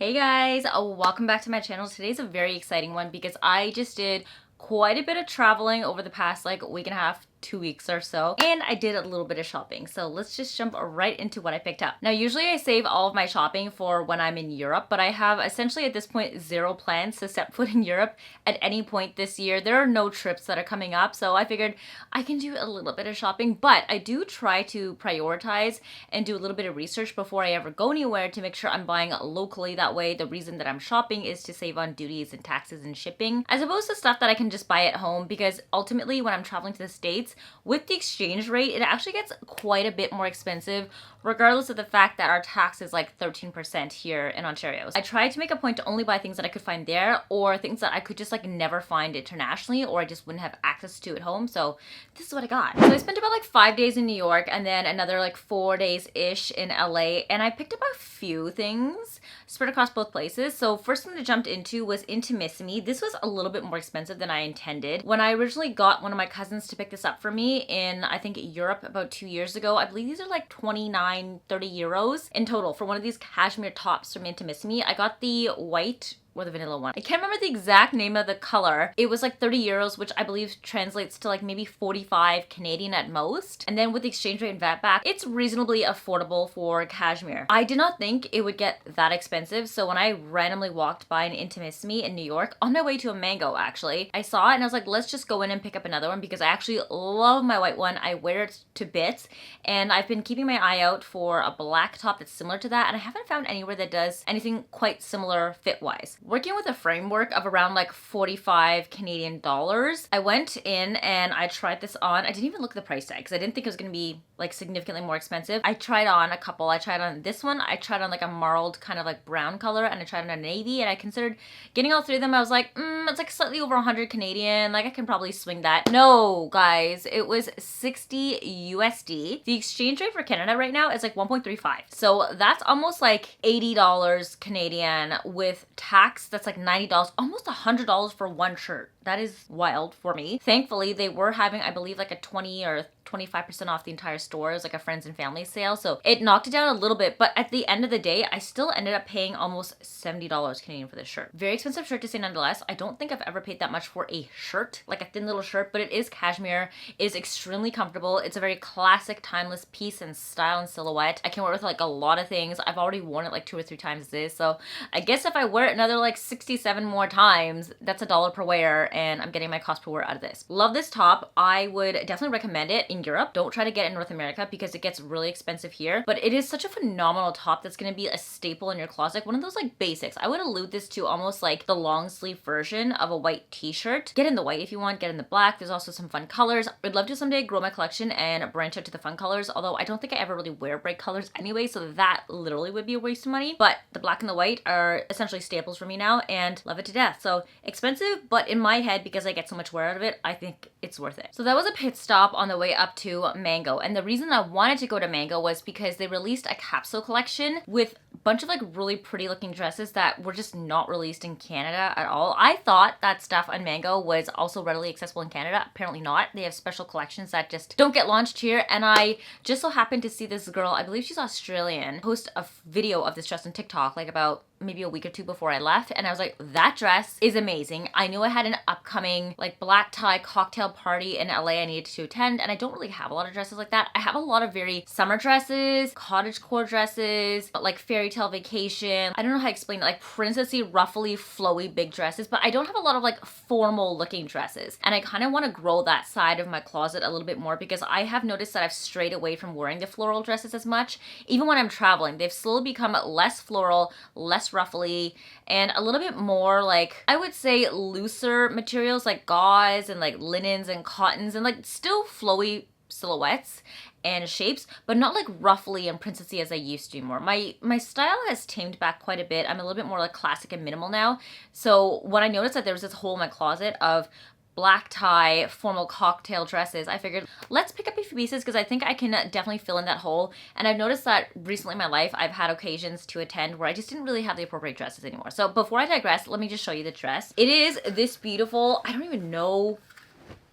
Hey guys, welcome back to my channel. Today's a very exciting one because I just did quite a bit of traveling over the past week and a half, 2 weeks or so, and I did a little bit of shopping. So let's just jump right into what I picked up. Now, usually I save all of my shopping for when I'm in Europe, but I have essentially at this point zero plans to set foot in Europe at any point this year. There are no trips that are coming up, so I figured I can do a little bit of shopping, but I do try to prioritize and do a little bit of research before I ever go anywhere to make sure I'm buying locally. That way, the reason that I'm shopping is to save on duties and taxes and shipping, as opposed to stuff that I can just buy at home, because ultimately when I'm traveling to the States, with the exchange rate, it actually gets quite a bit more expensive, regardless of the fact that our tax is like 13% here in Ontario. I tried to make a point to only buy things that I could find there, or things that I could just never find internationally, or I just wouldn't have access to at home. So this is what I got. So I spent about 5 days in New York and then another 4 days-ish in LA, and I picked up a few things spread across both places. So first thing that jumped into was Intimissimi. This was a little bit more expensive than I intended. When I originally got one of my cousins to pick this up for me in, I think, Europe about 2 years ago, I believe these are 29, 30 euros in total for one of these cashmere tops from Intimissimi. I got the white or the vanilla one. I can't remember the exact name of the color. It was 30 euros, which I believe translates to maybe 45 Canadian at most. And then with the exchange rate and VAT back, it's reasonably affordable for cashmere. I did not think it would get that expensive, so when I randomly walked by an Intimissimi in New York, on my way to a Mango actually, I saw it and I was like, let's just go in and pick up another one because I actually love my white one. I wear it to bits, and I've been keeping my eye out for a black top that's similar to that, and I haven't found anywhere that does anything quite similar fit-wise. Working with a framework of around 45 Canadian dollars, I went in and I tried this on. I didn't even look at the price tag because I didn't think it was going to be significantly more expensive. I tried on a couple. I tried on this one. I tried on a marled kind of brown color, and I tried on a navy, and I considered getting all three of them. I was like, it's slightly over 100 Canadian. I can probably swing that. No, guys, it was 60 USD. The exchange rate for Canada right now is 1.35. So that's almost $80 Canadian with tax. That's $90, almost $100 for one shirt. That is wild for me. Thankfully, they were having, I believe, a 20 or 25% off the entire store. It was a friends and family sale, so it knocked it down a little bit, but at the end of the day, I still ended up paying almost $70 Canadian for this shirt. Very expensive shirt to say nonetheless. I don't think I've ever paid that much for a shirt, a thin little shirt, but it is cashmere. It is extremely comfortable. It's a very classic, timeless piece in style and silhouette. I can wear it with a lot of things. I've already worn it 2 or 3 times this, so I guess if I wear it another 67 more times, that's $1 per wear, and I'm getting my cost per wear out of this. Love this top. I would definitely recommend it in Europe. Don't try to get it in North America because it gets really expensive here, but it is such a phenomenal top that's going to be a staple in your closet. One of those basics. I would allude this to almost the long sleeve version of a white t-shirt. Get in the white if you want, get in the black. There's also some fun colors. I'd love to someday grow my collection and branch out to the fun colors, although I don't think I ever really wear bright colors anyway, so that literally would be a waste of money. But the black and the white are essentially staples for me now, and love it to death. So expensive, but in my head, because I get so much wear out of it, I think it's worth it. So that was a pit stop on the way up to Mango, and the reason I wanted to go to Mango was because they released a capsule collection with a bunch of really pretty looking dresses that were just not released in Canada at all. I thought that stuff on Mango was also readily accessible in Canada. Apparently not. They have special collections that just don't get launched here, and I just so happened to see this girl, I believe she's Australian, post a video of this dress on TikTok about maybe a week or two before I left, and I was like, that dress is amazing. I knew I had an upcoming black tie cocktail party in LA I needed to attend, and I don't really have a lot of dresses like that. I have a lot of very summer dresses, cottagecore dresses, fairy tale vacation. I don't know how to explain it, princessy, ruffly, flowy big dresses, but I don't have a lot of formal looking dresses, and I kind of want to grow that side of my closet a little bit more because I have noticed that I've strayed away from wearing the floral dresses as much. Even when I'm traveling, they've slowly become less floral, less ruffly, and a little bit more I would say looser materials gauze and linens and cottons, and still flowy silhouettes and shapes, but not ruffly and princessy as I used to anymore. My style has tamed back quite a bit. I'm a little bit more classic and minimal now. So when I noticed that there was this hole in my closet of black tie formal cocktail dresses, I figured let's pick up a few pieces because I think I can definitely fill in that hole. And I've noticed that recently in my life I've had occasions to attend where I just didn't really have the appropriate dresses anymore. So before I digress, let me just show you the dress. It is this beautiful, I don't even know,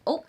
oh,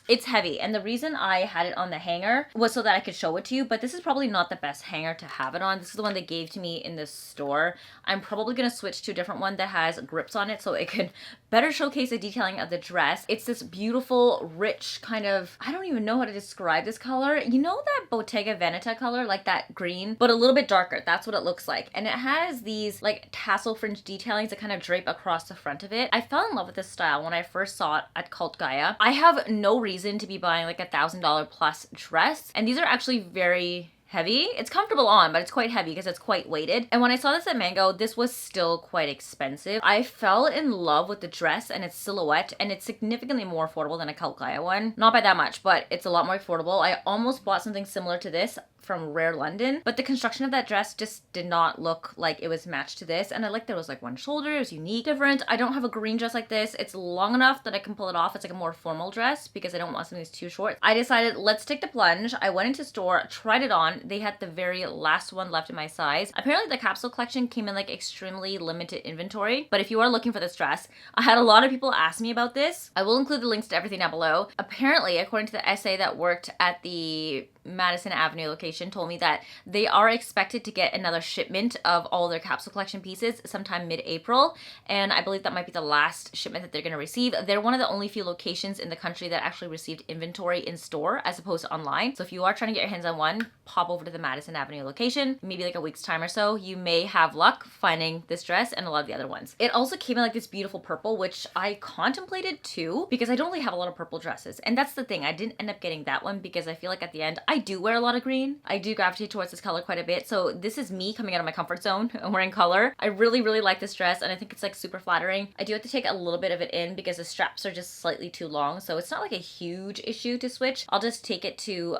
It's heavy, and the reason I had it on the hanger was so that I could show it to you, but this is probably not the best hanger to have it on. This is the one they gave to me in the store. I'm probably going to switch to a different one that has grips on it so it could better showcase the detailing of the dress. It's this beautiful, rich kind of, I don't even know how to describe this color. You know that Bottega Veneta color, like that green, but a little bit darker. That's what it looks like. And it has these like tassel fringe detailings that kind of drape across the front of it. I fell in love with this style when I first saw it at Cult Gaia. I have no reason to be buying like $1,000 plus dress, and these are actually very heavy. It's comfortable on, but it's quite heavy because it's quite weighted. And when I saw this at Mango, this was still quite expensive. I fell in love with the dress and its silhouette, and it's significantly more affordable than a Cult Gaia one. Not by that much, but it's a lot more affordable. I almost bought something similar to this from Rare London, but the construction of that dress just did not look like it was matched to this. And I like there was like one shoulder, it was unique, different. I don't have a green dress like this. It's long enough that I can pull it off. It's like a more formal dress because I don't want something that's too short. I decided let's take the plunge. I went into store, tried it on. They had the very last one left in my size. Apparently the capsule collection came in like extremely limited inventory, but if you are looking for this dress, I had a lot of people ask me about this. I will include the links to everything down below. Apparently, according to the SA that worked at the Madison Avenue location, told me that they are expected to get another shipment of all their capsule collection pieces sometime mid-April, and I believe that might be the last shipment that they're going to receive. They're one of the only few locations in the country that actually received inventory in store as opposed to online. So if you are trying to get your hands on one, pop over to the Madison Avenue location, maybe like a week's time or so. You may have luck finding this dress and a lot of the other ones. It also came in like this beautiful purple, which I contemplated too because I don't really have a lot of purple dresses, and that's the thing. I didn't end up getting that one because I feel like at the end I do wear a lot of green. I do gravitate towards this color quite a bit. So this is me coming out of my comfort zone and wearing color. I really, really like this dress, and I think it's like super flattering. I do have to take a little bit of it in because the straps are just slightly too long. So it's not like a huge issue to switch. I'll just take it to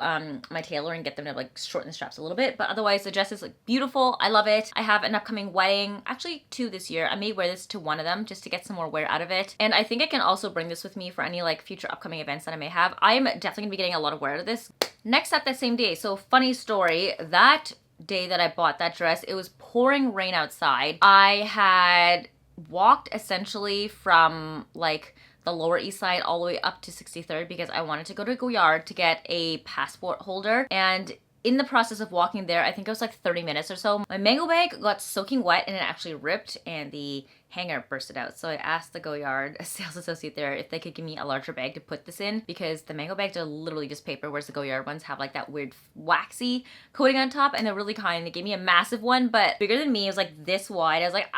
my tailor and get them to like shorten the straps a little bit. But otherwise the dress is like beautiful. I love it. I have an upcoming wedding, actually 2 this year. I may wear this to one of them just to get some more wear out of it. And I think I can also bring this with me for any like future upcoming events that I may have. I'm definitely gonna be getting a lot of wear out of this. Next up that same day, so funny story, that day that I bought that dress, it was pouring rain outside. I had walked essentially from like the Lower East Side all the way up to 63rd because I wanted to go to Goyard to get a passport holder, and in the process of walking there, I think it was like 30 minutes or so, my Mango bag got soaking wet and it actually ripped and the hanger bursted out. So I asked the Goyard sales associate there if they could give me a larger bag to put this in because the Mango bags are literally just paper, whereas the Goyard ones have like that weird waxy coating on top, and they're really kind. They gave me a massive one, but bigger than me. It was like this wide. I was like,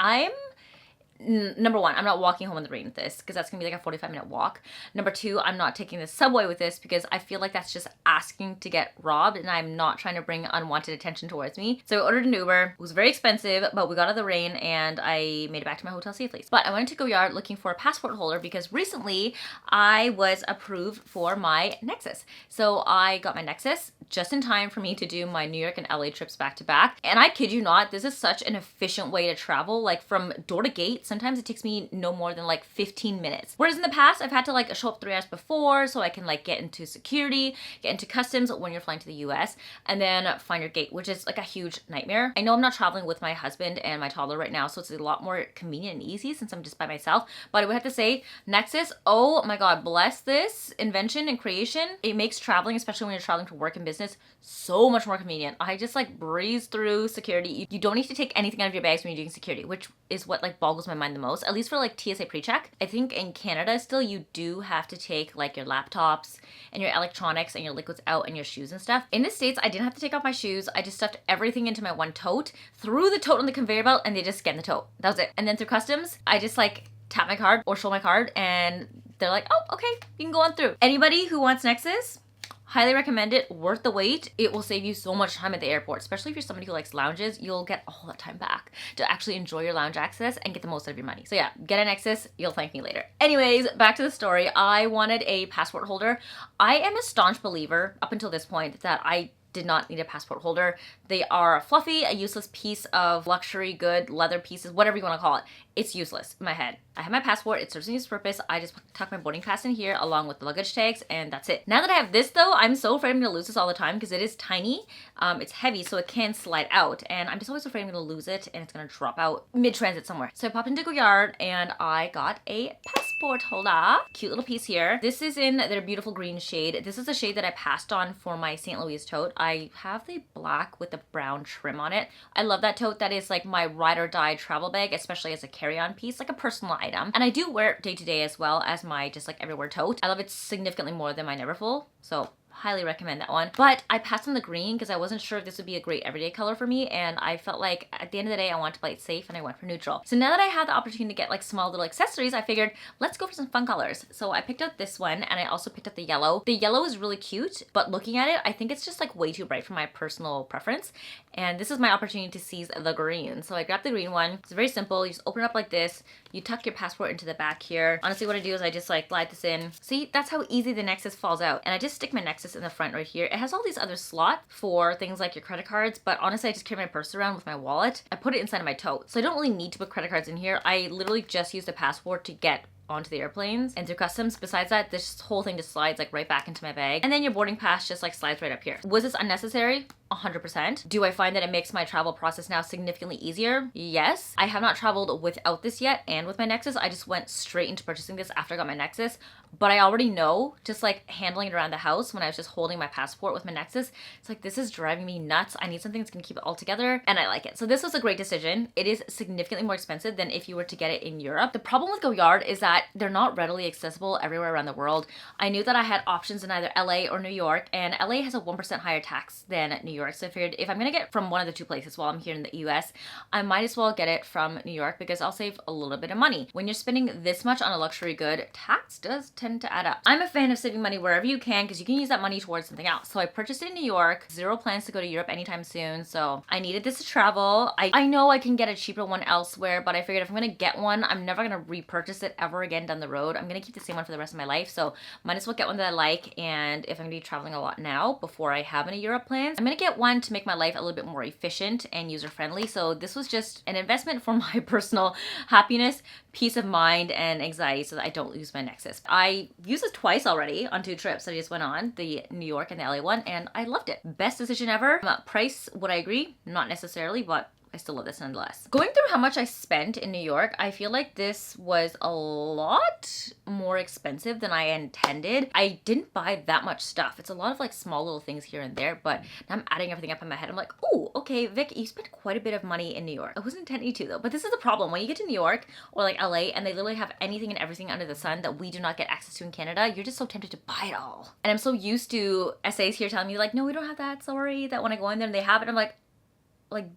number one, I'm not walking home in the rain with this because that's gonna be like a 45-minute walk. Number two, I'm not taking the subway with this because I feel like that's just asking to get robbed, and I'm not trying to bring unwanted attention towards me. So I ordered an Uber. It was very expensive, but we got out of the rain and I made it back to my hotel safely. But I went to Goyard looking for a passport holder because recently I was approved for my Nexus. So I got my Nexus just in time for me to do my New York and LA trips back to back. And I kid you not, this is such an efficient way to travel. Like from door to gate, sometimes it takes me no more than like 15 minutes. Whereas in the past, I've had to like show up 3 hours before so I can like get into security, get into customs when you're flying to the US, and then find your gate, which is like a huge nightmare. I know I'm not traveling with my husband and my toddler right now, so it's a lot more convenient and easy since I'm just by myself. But I would have to say, Nexus, oh my God, bless this invention and creation. It makes traveling, especially when you're traveling to work and business, so much more convenient. I just like breeze through security. You don't need to take anything out of your bags when you're doing security, which is what like boggles my mind the most, at least for like TSA pre-check. I think in Canada still you do have to take like your laptops and your electronics and your liquids out and your shoes and stuff. In the States, I didn't have to take off my shoes. I just stuffed everything into my one tote, threw the tote on the conveyor belt, and they just scanned the tote. That was it. And then through customs, I just like tap my card or show my card and they're like, oh, okay, you can go on through. Anybody who wants Nexus, highly recommend it. Worth the wait. It will save you so much time at the airport, especially if you're somebody who likes lounges. You'll get all that time back to actually enjoy your lounge access and get the most out of your money. So yeah, get a Nexus. You'll thank me later. Anyways, back to the story. I wanted a passport holder. I am a staunch believer up until this point that I did not need a passport holder. They are fluffy, a useless piece of luxury good, leather pieces, whatever you want to call it. It's useless in my head. I have my passport, it serves me its purpose. I just tuck my boarding pass in here along with the luggage tags, and that's it. Now that I have this though, I'm so afraid I'm gonna lose this all the time because it is tiny. It's heavy, so it can slide out, and I'm just always afraid I'm gonna lose it and it's gonna drop out mid-transit somewhere. So I popped into Goyard and I got a passport passport holder. Cute little piece here. This is in their beautiful green shade. This is a shade that I passed on for my St. Louis tote. I have the black with the brown trim on it. I love that tote. That is like my ride or die travel bag, especially as a carry-on piece, like a personal item. And I do wear it day to day as well as my just like everywhere tote. I love it significantly more than my Neverfull. So highly recommend that one. But I passed on the green because I wasn't sure if this would be a great everyday color for me, and I felt like at the end of the day I wanted to play it safe and I went for neutral. So now that I had the opportunity to get like small little accessories, I figured let's go for some fun colors. So I picked up this one, and I also picked up the yellow. The yellow is really cute, but looking at it, I think it's just like way too bright for my personal preference. And this is my opportunity to seize the green. So I grabbed the green one. It's very simple. You just open it up like this. You tuck your passport into the back here. Honestly, what I do is I just like slide this in. See, that's how easy the Nexus falls out. And I just stick my Nexus in the front right here. It has all these other slots for things like your credit cards, but honestly, I just carry my purse around with my wallet. I put it inside of my tote. So I don't really need to put credit cards in here. I literally just use the passport to get onto the airplanes and through customs. Besides that, this whole thing just slides like right back into my bag. And then your boarding pass just like slides right up here. Was this unnecessary? 100%. Do I find that it makes my travel process now significantly easier? Yes. I have not traveled without this yet and with my Nexus. I just went straight into purchasing this after I got my Nexus. But I already know, just like handling it around the house when I was just holding my passport with my Nexus, it's like, this is driving me nuts. I need something that's gonna keep it all together, and I like it. So this was a great decision. It is significantly more expensive than if you were to get it in Europe. The problem with Goyard is that they're not readily accessible everywhere around the world. I knew that I had options in either LA or New York, and LA has a 1% higher tax than New York. So I figured if I'm gonna get from one of the two places while I'm here in the US, I might as well get it from New York because I'll save a little bit of money. When you're spending this much on a luxury good, tax does tend to add up. I'm a fan of saving money wherever you can because you can use that money towards something else. So I purchased it in New York. Zero plans to go to Europe anytime soon. So I needed this to travel. I know I can get a cheaper one elsewhere, but I figured if I'm gonna get one, I'm never gonna repurchase it ever again down the road. I'm gonna keep the same one for the rest of my life. So might as well get one that I like. And if I'm gonna be traveling a lot now before I have any Europe plans, I'm gonna get one to make my life a little bit more efficient and user friendly. So this was just an investment for my personal happiness, peace of mind, and anxiety so that I don't lose my Nexus. I used it twice already on 2 trips that I just went on, the New York and the LA one, and I loved it. Best decision ever. Price, would I agree? Not necessarily, but I still love this nonetheless. Going through how much I spent in New York, I feel like this was a lot more expensive than I intended. I didn't buy that much stuff. It's a lot of like small little things here and there, but now I'm adding everything up in my head. I'm like, oh, okay, Vic, you spent quite a bit of money in New York. I wasn't intending to though, but this is the problem. When you get to New York or like LA and they literally have anything and everything under the sun that we do not get access to in Canada, you're just so tempted to buy it all. And I'm so used to essays here telling me like, no, we don't have that, sorry, that when I go in there and they have it, I'm like,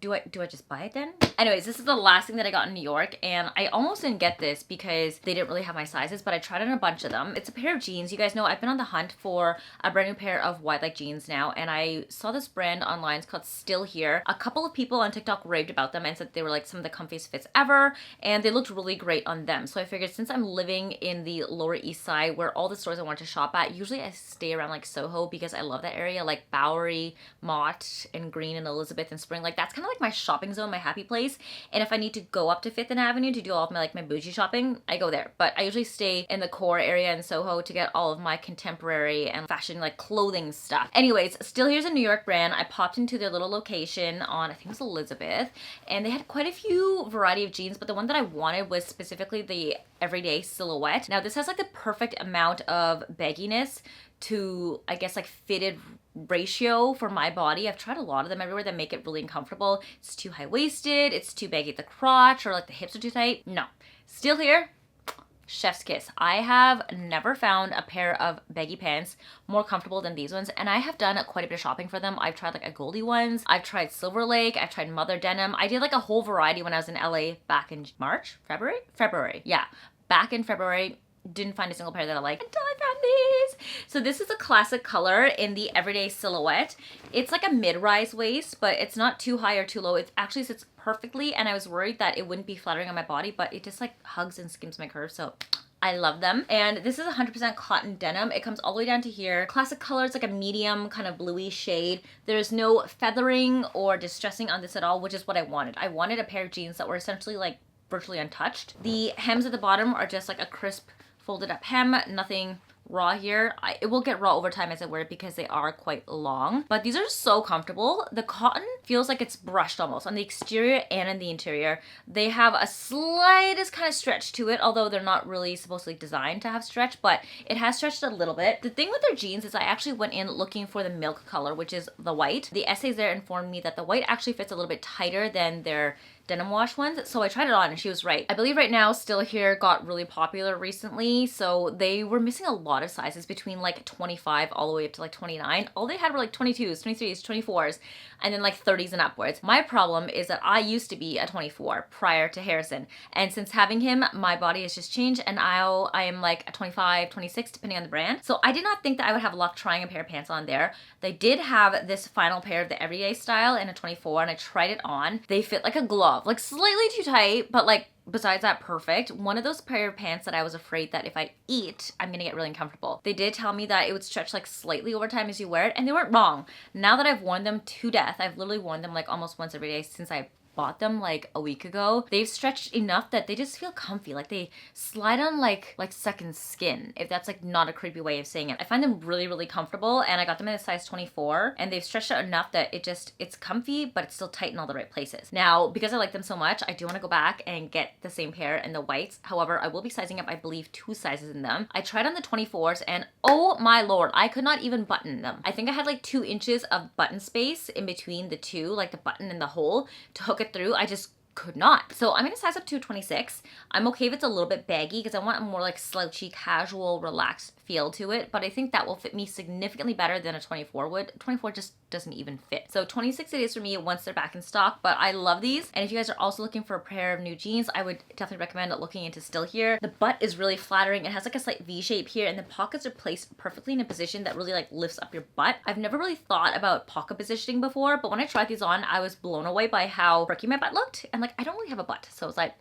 do I just buy it then? Anyways, this is the last thing that I got in New York, and I almost didn't get this because they didn't really have my sizes, but I tried on a bunch of them. It's a pair of jeans. You guys know I've been on the hunt for a brand new pair of wide leg jeans now, and I saw this brand online. It's called Still Here. A couple of people on TikTok raved about them and said they were like some of the comfiest fits ever, and they looked really great on them. So I figured since I'm living in the Lower East Side where all the stores I want to shop at, usually I stay around like Soho because I love that area, like Bowery, Mott, and Green and Elizabeth and Spring. Like that's kind of like my shopping zone, my happy place. And if I need to go up to 5th and Avenue to do all of my like my bougie shopping, I go there. But I usually stay in the core area in Soho to get all of my contemporary and fashion like clothing stuff. Anyways, Still Here's a New York brand. I popped into their little location on, I think it was Elizabeth, and they had quite a few variety of jeans, but the one that I wanted was specifically the everyday silhouette. Now this has like the perfect amount of bagginess to, I guess, like fitted ratio for my body. I've tried a lot of them everywhere that make it really uncomfortable. It's too high-waisted, it's too baggy at the crotch, or like the hips are too tight. No. Still Here, chef's kiss. I have never found a pair of baggy pants more comfortable than these ones, and I have done quite a bit of shopping for them. I've tried like a Goldie ones, I've tried Silver Lake, I've tried Mother Denim. I did like a whole variety when I was in LA back in February. Yeah, back in February. Didn't find a single pair that I liked until I found these. So this is a classic color in the everyday silhouette. It's like a mid-rise waist, but it's not too high or too low. It actually sits perfectly, and I was worried that it wouldn't be flattering on my body, but it just like hugs and skims my curves, so I love them. And this is 100% cotton denim. It comes all the way down to here. Classic color, it's like a medium kind of bluey shade. There's no feathering or distressing on this at all, which is what I wanted. I wanted a pair of jeans that were essentially like virtually untouched. The hems at the bottom are just like a crisp folded up hem, nothing raw here. It will get raw over time as I wear it because they are quite long, but these are so comfortable. The cotton feels like it's brushed almost on the exterior and in the interior. They have a slightest kind of stretch to it, although they're not really supposedly designed to have stretch, but it has stretched a little bit. The thing with their jeans is I actually went in looking for the milk color, which is the white. The essays there informed me that the white actually fits a little bit tighter than their denim wash ones, so I tried it on and she was right. I believe right now Still Here got really popular recently, so they were missing a lot of sizes between like 25 all the way up to like 29. All they had were like 22s, 23s, 24s, and then like 30s and upwards. My problem is that I used to be a 24 prior to Harrison, and since having him, my body has just changed, and I am like a 25, 26 depending on the brand. So I did not think that I would have luck trying a pair of pants on there. They did have this final pair of the everyday style in a 24, and I tried it on. They fit like a glove, like slightly too tight, but like besides that, perfect. One of those pair of pants that I was afraid that if I eat, I'm gonna get really uncomfortable. They did tell me that it would stretch like slightly over time as you wear it, and they weren't wrong. Now that I've worn them to death, I've literally worn them like almost once every day since I bought them like a week ago. They've stretched enough that they just feel comfy. Like they slide on like second skin, if that's like not a creepy way of saying it. I find them really, really comfortable, and I got them in a size 24, and they've stretched out enough that it's comfy, but it's still tight in all the right places. Now, because I like them so much, I do want to go back and get the same pair in the whites. However, I will be sizing up, I believe, 2 sizes in them. I tried on the 24s, and oh my lord, I could not even button them. I think I had like 2 inches of button space in between the two, like the button and the hole, to hook it through. I just could not. So I'm gonna size up to 26. I'm okay if it's a little bit baggy because I want a more like slouchy, casual, relaxed feel to it, but I think that will fit me significantly better than a 24 would. 24 just doesn't even fit. So 26 it is for me once they're back in stock, but I love these. And if you guys are also looking for a pair of new jeans, I would definitely recommend looking into Still Here. The butt is really flattering. It has like a slight V shape here, and the pockets are placed perfectly in a position that really like lifts up your butt. I've never really thought about pocket positioning before, but when I tried these on, I was blown away by how perky my butt looked. And like, I don't really have a butt, so it's like,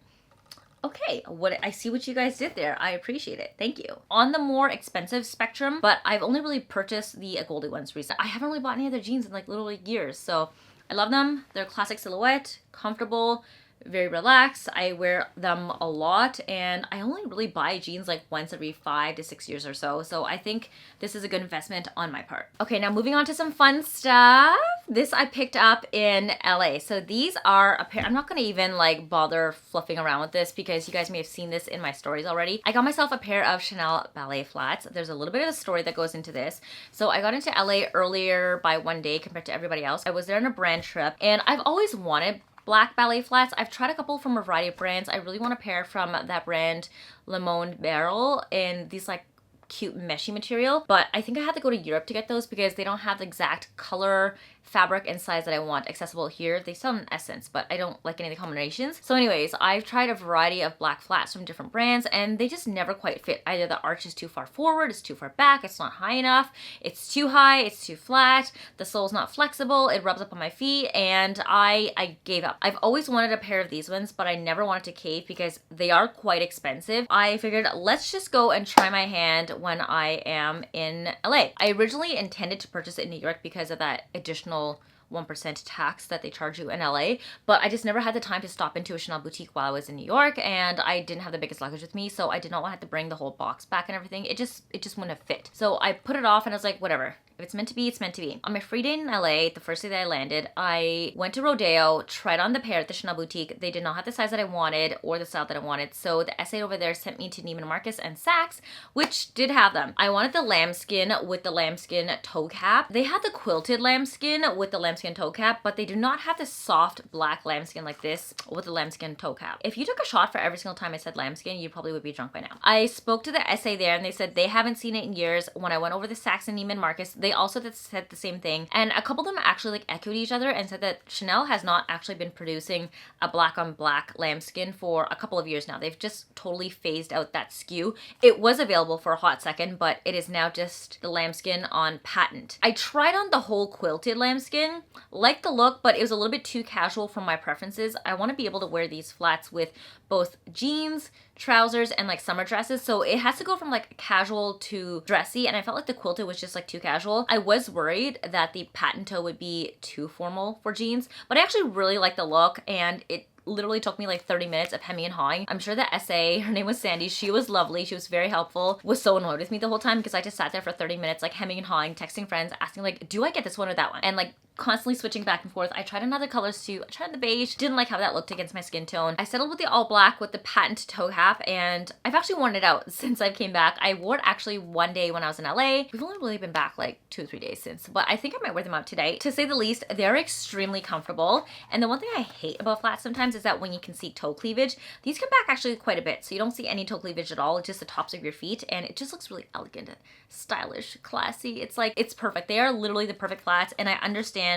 okay, I see what you guys did there. I appreciate it. Thank you. On the more expensive spectrum, but I've only really purchased the Goldie ones recently. I haven't really bought any other jeans in like literally years, so I love them. They're classic silhouette, comfortable, very relaxed. I wear them a lot, and I only really buy jeans like once every 5 to 6 years or so. So I think this is a good investment on my part. Okay, now moving on to some fun stuff. This I picked up in LA. So these are a pair. I'm not gonna even like bother fluffing around with this because you guys may have seen this in my stories already. I got myself a pair of Chanel ballet flats. There's a little bit of a story that goes into this. So I got into LA earlier by 1 day compared to everybody else. I was there on a brand trip, and I've always wanted black ballet flats. I've tried a couple from a variety of brands. I really want a pair from that brand Le Monde Barrel in these like cute meshy material, but I think I had to go to Europe to get those because they don't have the exact color, fabric, and size that I want accessible here. They sell in Essence, but I don't like any of the combinations. So anyways, I've tried a variety of black flats from different brands, and they just never quite fit. Either the arch is too far forward, it's too far back, it's not high enough, it's too high, it's too flat, the sole's not flexible, it rubs up on my feet, and I gave up. I've always wanted a pair of these ones, but I never wanted to cave because they are quite expensive. I figured let's just go and try my hand when I am in LA. I originally intended to purchase it in New York because of that additional 1% tax that they charge you in LA, but I just never had the time to stop into a Chanel boutique while I was in New York, and I didn't have the biggest luggage with me, so I did not want to have to bring the whole box back and everything. It just wouldn't have fit. So I put it off, and I was like, whatever. If it's meant to be, it's meant to be. On my free day in LA, the first day that I landed, I went to Rodeo, tried on the pair at the Chanel boutique. They did not have the size that I wanted or the style that I wanted, so the SA over there sent me to Neiman Marcus and Saks, which did have them. I wanted the lambskin with the lambskin toe cap. They had the quilted lambskin with the lambskin toe cap, but they do not have the soft black lambskin like this with the lambskin toe cap. If you took a shot for every single time I said lambskin, you probably would be drunk by now. I spoke to the SA there, and they said they haven't seen it in years. When I went over the Saks and Neiman Marcus, they also said the same thing, and a couple of them actually like echoed each other and said that Chanel has not actually been producing a black on black lambskin for a couple of years now. They've just totally phased out that SKU. It was available for a hot second, but it is now just the lambskin on patent. I tried on the whole quilted lambskin, liked the look, but it was a little bit too casual for my preferences. I want to be able to wear these flats with both jeans, trousers, and like summer dresses, so it has to go from like casual to dressy, and I felt like the quilted was just like too casual. I was worried that the patent toe would be too formal for jeans, but I actually really like the look, and it literally took me like 30 minutes of hemming and hawing. I'm sure the SA, her name was Sandy, she was lovely, she was very helpful, was so annoyed with me the whole time because I just sat there for 30 minutes like hemming and hawing, texting friends, asking like, do I get this one or that one? And like constantly switching back and forth. I tried another colors too. I tried the beige, didn't like how that looked against my skin tone. I settled with the all black with the patent toe cap, and I've actually worn it out since I came back. I wore it actually one day when I was in LA. We've only really been back like 2 or 3 days since, but I think I might wear them out today. To say the least, they're extremely comfortable. And the one thing I hate about flats sometimes is that when you can see toe cleavage, these come back actually quite a bit. So you don't see any toe cleavage at all. It's just the tops of your feet, and it just looks really elegant and stylish, classy. It's like, it's perfect. They are literally the perfect flats, and I understand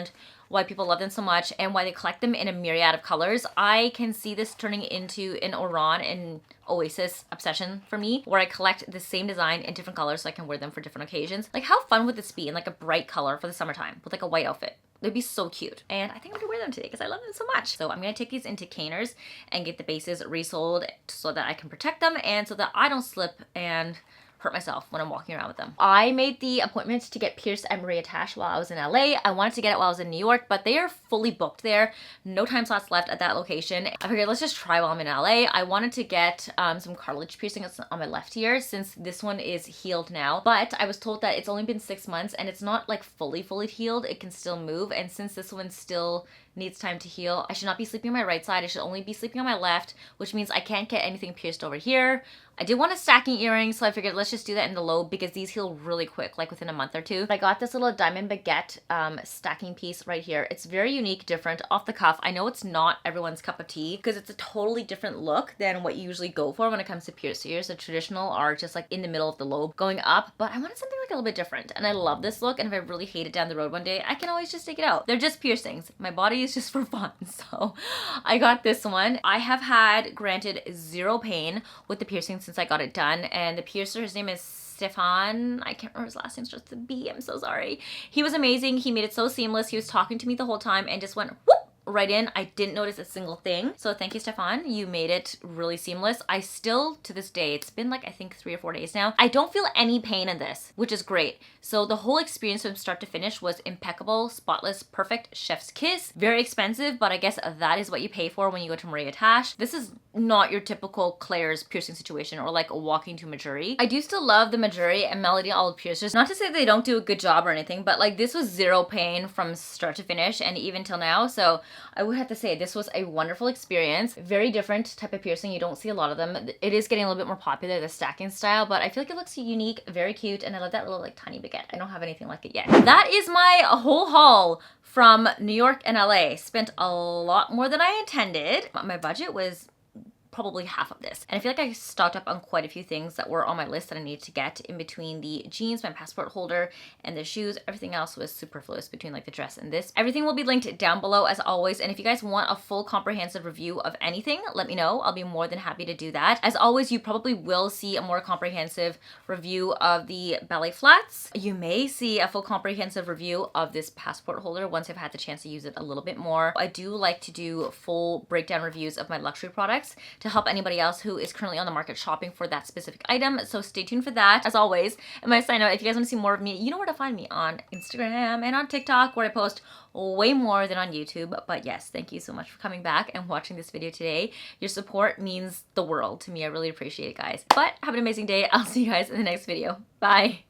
why people love them so much and why they collect them in a myriad of colors. I can see this turning into an Oran and Oasis obsession for me, where I collect the same design in different colors so I can wear them for different occasions. Like, how fun would this be in like a bright color for the summertime with like a white outfit? They'd be so cute. And I think I'm gonna wear them today because I love them so much. So I'm gonna take these into Caners and get the bases resold so that I can protect them and so that I don't slip and hurt myself when I'm walking around with them. I made the appointment to get pierced at Tash while I was in LA. I wanted to get it while I was in New York, but they are fully booked there. No time slots left at that location. I figured let's just try while I'm in LA. I wanted to get some cartilage piercings on my left ear since this one is healed now, but I was told that it's only been 6 months and it's not like fully healed. It can still move, and since this one still needs time to heal, I should not be sleeping on my right side. I should only be sleeping on my left, which means I can't get anything pierced over here. I did want a stacking earring, so I figured let's just do that in the lobe because these heal really quick, like within a month or two. I got this little diamond baguette stacking piece right here. It's very unique, different, off the cuff. I know it's not everyone's cup of tea because it's a totally different look than what you usually go for when it comes to pierced ears. The traditional are just like in the middle of the lobe going up, but I wanted something like a little bit different, and I love this look, and if I really hate it down the road one day, I can always just take it out. They're just piercings. My body is just for fun, so I got this one. I have had, granted, zero pain with the piercing since I got it done, and the piercer, his name is Stefan. I can't remember his last name, starts with a B. I'm so sorry. He was amazing. He made it so seamless. He was talking to me the whole time and just went whoop right in. I didn't notice a single thing. So thank you, Stefan. You made it really seamless. I still, to this day, it's been like I think 3 or 4 days now, I don't feel any pain in this, which is great. So the whole experience from start to finish was impeccable, spotless, perfect, chef's kiss. Very expensive, but I guess that is what you pay for when you go to Tash. This is not your typical Claire's piercing situation or like walking to Majuri. I do still love the Majuri and Melody Olive piercers. Not to say they don't do a good job or anything, but like this was zero pain from start to finish and even till now. So I would have to say this was a wonderful experience. Very different type of piercing. You don't see a lot of them. It is getting a little bit more popular, the stacking style, but I feel like it looks unique, very cute, and I love that little like tiny baguette. I don't have anything like it yet. That is my whole haul from New York and LA. Spent a lot more than I intended. My budget was probably half of this. And I feel like I stocked up on quite a few things that were on my list that I needed to get in between the jeans, my passport holder, and the shoes. Everything else was superfluous between like the dress and this. Everything will be linked down below as always. And if you guys want a full comprehensive review of anything, let me know. I'll be more than happy to do that. As always, you probably will see a more comprehensive review of the ballet flats. You may see a full comprehensive review of this passport holder once I've had the chance to use it a little bit more. I do like to do full breakdown reviews of my luxury products to help anybody else who is currently on the market shopping for that specific item. So stay tuned for that. As always, and my sign note, if you guys want to see more of me, you know where to find me on Instagram and on TikTok, where I post way more than on YouTube. But yes, thank you so much for coming back and watching this video today. Your support means the world to me. I really appreciate it, guys. But have an amazing day. I'll see you guys in the next video. Bye.